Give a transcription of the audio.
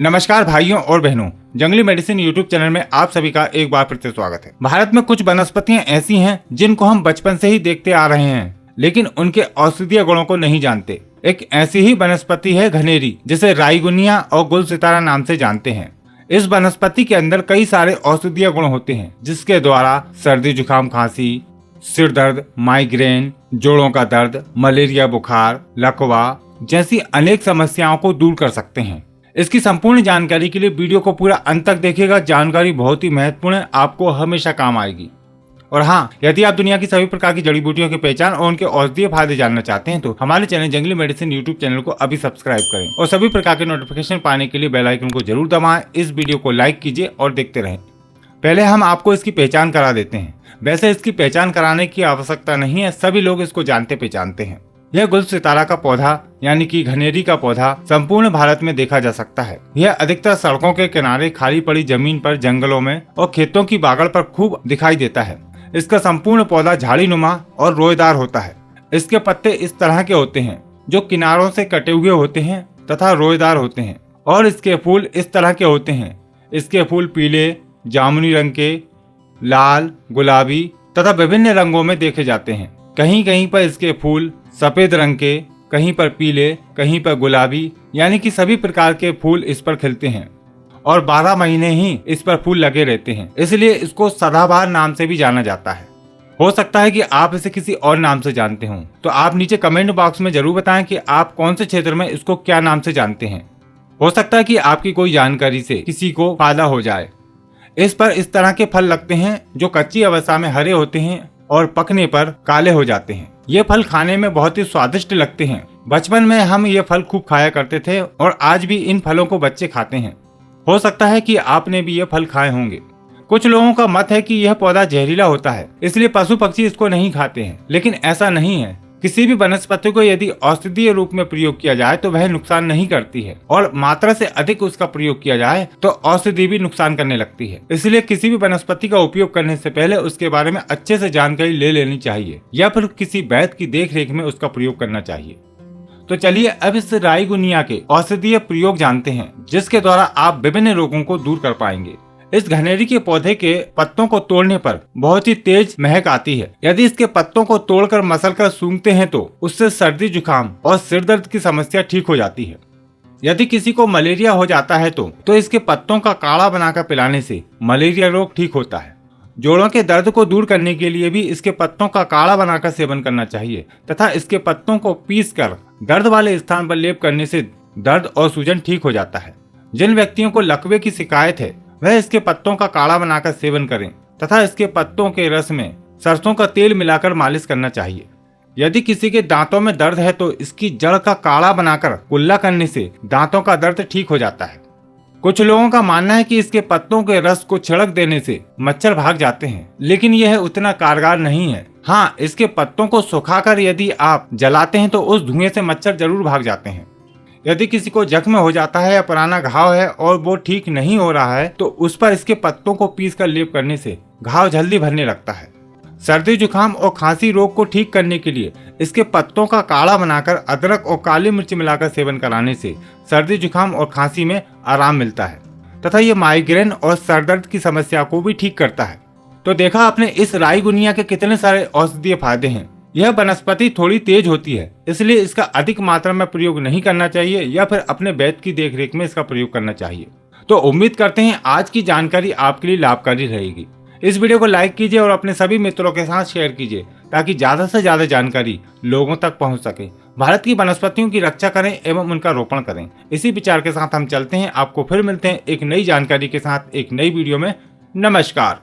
नमस्कार भाइयों और बहनों, जंगली मेडिसिन यूट्यूब चैनल में आप सभी का एक बार फिर से स्वागत है। भारत में कुछ वनस्पतियां ऐसी हैं जिनको हम बचपन से ही देखते आ रहे हैं, लेकिन उनके औषधीय गुणों को नहीं जानते। एक ऐसी ही वनस्पति है घनेरी, जिसे राईगुनिया और गुलसितारा नाम से जानते हैं। इस वनस्पति के अंदर कई सारे औषधीय गुण होते हैं, जिसके द्वारा सर्दी जुकाम खांसी, सिर दर्द, माइग्रेन, जोड़ों का दर्द, मलेरिया बुखार, लकवा जैसी अनेक समस्याओं को दूर कर सकते हैं। इसकी संपूर्ण जानकारी के लिए वीडियो को पूरा अंत तक देखिएगा। जानकारी बहुत ही महत्वपूर्ण है, आपको हमेशा काम आएगी। और हाँ, यदि आप दुनिया की सभी प्रकार की जड़ी बूटियों की पहचान और उनके औषधीय फायदे जानना चाहते हैं तो हमारे चैनल जंगली मेडिसिन यूट्यूब चैनल को अभी सब्सक्राइब करें और सभी प्रकार के नोटिफिकेशन पाने के लिए बेल आइकन को जरूर दबाएं। इस वीडियो को लाइक कीजिए और देखते रहें। पहले हम आपको इसकी पहचान करा देते हैं। वैसे इसकी पहचान कराने की आवश्यकता नहीं है, सभी लोग इसको जानते पहचानते हैं। यह गुलसितारा का पौधा यानी कि घनेरी का पौधा संपूर्ण भारत में देखा जा सकता है। यह अधिकतर सड़कों के किनारे, खाली पड़ी जमीन पर, जंगलों में और खेतों की बागड़ पर खूब दिखाई देता है। इसका संपूर्ण पौधा झाड़ीनुमा और रोएदार होता है। इसके पत्ते इस तरह के होते हैं जो किनारों से कटे हुए होते हैं तथा रोएदार होते हैं, और इसके फूल इस तरह के होते हैं। इसके फूल पीले, जामुनी रंग के, लाल, गुलाबी तथा विभिन्न रंगों में देखे जाते हैं। कहीं कहीं पर इसके फूल सफेद रंग के, कहीं पर पीले, कहीं पर गुलाबी, यानी कि सभी प्रकार के फूल इस पर खिलते हैं और 12 महीने ही इस पर फूल लगे रहते हैं। इसलिए इसको सदाबहार नाम से भी जाना जाता है। हो सकता है कि आप इसे किसी और नाम से जानते हों, तो आप नीचे कमेंट बॉक्स में जरूर बताएं कि आप कौन से क्षेत्र में इसको क्या नाम से जानते हैं। हो सकता है कि आपकी कोई जानकारी से किसी को फायदा हो जाए। इस पर इस तरह के फल लगते हैं जो कच्ची अवस्था में हरे होते हैं और पकने पर काले हो जाते हैं। ये फल खाने में बहुत ही स्वादिष्ट लगते हैं। बचपन में हम ये फल खूब खाया करते थे और आज भी इन फलों को बच्चे खाते हैं। हो सकता है कि आपने भी ये फल खाए होंगे। कुछ लोगों का मत है कि यह पौधा जहरीला होता है, इसलिए पशु पक्षी इसको नहीं खाते हैं, लेकिन ऐसा नहीं है। किसी भी वनस्पति को यदि औषधीय रूप में प्रयोग किया जाए तो वह नुकसान नहीं करती है, और मात्रा से अधिक उसका प्रयोग किया जाए तो औषधि भी नुकसान करने लगती है। इसलिए किसी भी वनस्पति का उपयोग करने से पहले उसके बारे में अच्छे से जानकारी ले लेनी चाहिए, या फिर किसी वैद्य की देखरेख में उसका प्रयोग करना चाहिए। तो चलिए अब इस राईगुनिया के औषधीय प्रयोग जानते हैं, जिसके द्वारा आप विभिन्न रोगों को दूर कर पाएंगे। इस घनेरी के पौधे के पत्तों को तोड़ने पर बहुत ही तेज महक आती है। यदि इसके पत्तों को तोड़कर मसलकर सूंघते हैं तो उससे सर्दी जुकाम और सिर दर्द की समस्या ठीक हो जाती है। यदि किसी को मलेरिया हो जाता है तो इसके पत्तों का काढ़ा बनाकर पिलाने से मलेरिया रोग ठीक होता है। जोड़ों के दर्द को दूर करने के लिए भी इसके पत्तों का काढ़ा बनाकर सेवन करना चाहिए, तथा इसके पत्तों को पीसकर दर्द वाले स्थान पर लेप करने से दर्द और सूजन ठीक हो जाता है। जिन व्यक्तियों को लकवे की शिकायत है वह इसके पत्तों का काढ़ा बनाकर सेवन करें, तथा इसके पत्तों के रस में सरसों का तेल मिलाकर मालिश करना चाहिए। यदि किसी के दांतों में दर्द है तो इसकी जड़ का काढ़ा बनाकर कुल्ला करने से दांतों का दर्द ठीक हो जाता है। कुछ लोगों का मानना है कि इसके पत्तों के रस को छिड़क देने से मच्छर भाग जाते हैं, लेकिन यह उतना कारगर नहीं है। हाँ, इसके पत्तों को सुखाकर यदि आप जलाते हैं तो उस धुएं से मच्छर जरूर भाग जाते हैं। यदि किसी को जख्म हो जाता है या पुराना घाव है और वो ठीक नहीं हो रहा है तो उस पर इसके पत्तों को पीसकर लेप करने से घाव जल्दी भरने लगता है। सर्दी जुकाम और खांसी रोग को ठीक करने के लिए इसके पत्तों का काढ़ा बनाकर अदरक और काली मिर्च मिलाकर सेवन कराने से सर्दी जुकाम और खांसी में आराम मिलता है, तथा ये माइग्रेन और सर दर्द की समस्या को भी ठीक करता है। तो देखा आपने इस राईगुनिया के कितने सारे औषधीय फायदे हैं। यह वनस्पति थोड़ी तेज होती है, इसलिए इसका अधिक मात्रा में प्रयोग नहीं करना चाहिए, या फिर अपने वैद्य की देखरेख में इसका प्रयोग करना चाहिए। तो उम्मीद करते हैं आज की जानकारी आपके लिए लाभकारी रहेगी। इस वीडियो को लाइक कीजिए और अपने सभी मित्रों के साथ शेयर कीजिए, ताकि ज्यादा से ज्यादा जानकारी लोगों तक पहुंच सके। भारत की वनस्पतियों की रक्षा करें एवं उनका रोपण करें। इसी विचार के साथ हम चलते हैं। आपको फिर मिलते हैं एक नई जानकारी के साथ एक नई वीडियो में। नमस्कार।